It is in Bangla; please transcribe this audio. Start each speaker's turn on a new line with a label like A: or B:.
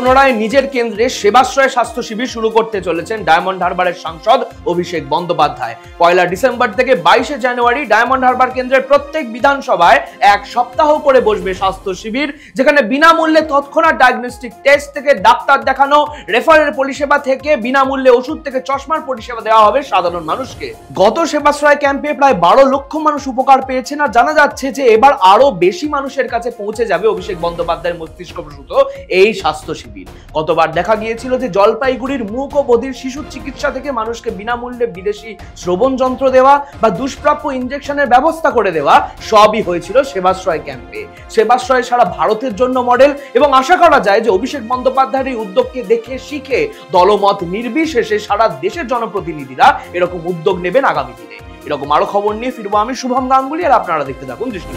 A: পুনরায় নিজের কেন্দ্রে সেবাশ্রয় স্বাস্থ্য শিবির শুরু করতে চলেছেন ডায়মন্ড হারবারের সাংসদ অভিষেক বন্দ্যোপাধ্যায়। 1 ডিসেম্বর থেকে 22 জানুয়ারি ডায়মন্ড হারবার কেন্দ্রের প্রত্যেক বিধানসভায় এক সপ্তাহ করে বসবে স্বাস্থ্য শিবির, যেখানে বিনামূল্যে তৎক্ষণাৎ ডায়াগনস্টিক টেস্ট থেকে ডাক্তার দেখানো, রেফারেল পরিষেবা থেকে বিনামূল্যে ওষুধ থেকে চশমার পরিষেবা দেওয়া হবে সাধারণ মানুষকে। গত সেবাশ্রয় ক্যাম্পে প্রায় 12 লক্ষ মানুষ উপকার পেয়েছেন, আর জানা যাচ্ছে যে এবার আরো বেশি মানুষের কাছে পৌঁছে যাবে অভিষেক বন্দ্যোপাধ্যায়ের মস্তিষ্ক প্রসূত এই স্বাস্থ্য শিবির। গতবার দেখা গিয়েছিল যে জলপাইগুড়ির মুখ ও বধির শিশুর চিকিৎসা থেকে মানুষকে বিনামূল্যে বিদেশি শ্রবণ যন্ত্র দেওয়া বা দুষ্প্রাপ্য ইনজেকশনের ব্যবস্থা করে দেওয়া সবই হয়েছিল সেবাশ্রয় ক্যাম্পে। সেবাশ্রয় সারা ভারতের জন্য মডেল, এবং আশা করা যায় যে অভিষেক বন্দ্যোপাধ্যায়ের এই উদ্যোগকে দেখে শিখে দলমত নির্বিশেষে সারা দেশের জনপ্রতিনিধিরা এরকম উদ্যোগ নেবেন আগামী দিনে। এরকম আরো খবর নিয়ে ফিরবো আমি, শুভম গাঙ্গুলি, আর আপনারা দেখতে থাকুন দৃষ্টি।